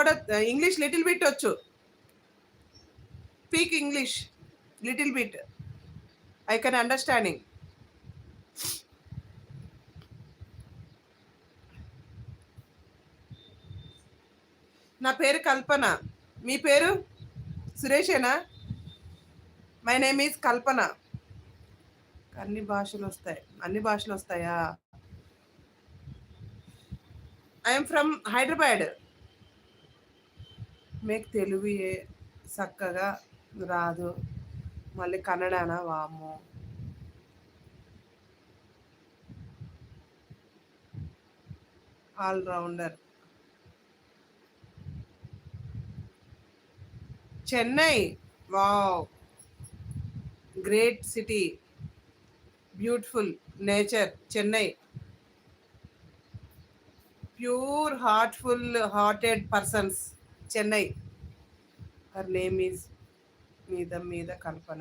కూడా English little bit వచ్చు. Speak English little bit. I can understanding. నా పేరు కల్పన. మీ పేరు? సురేషేనా? My name is Kalpana. అన్ని భాషలు వస్తాయి. అన్ని భాషలు వస్తాయా? I'm from Hyderabad. మీకు తెలుగు చక్కగా రాదు, మళ్ళీ కన్నడనా? వామ్మో. All rounder. Chennai. Wow, great city, beautiful nature. Chennai. Pure hearted persons. Chennai. Her name is మీద కల్పన.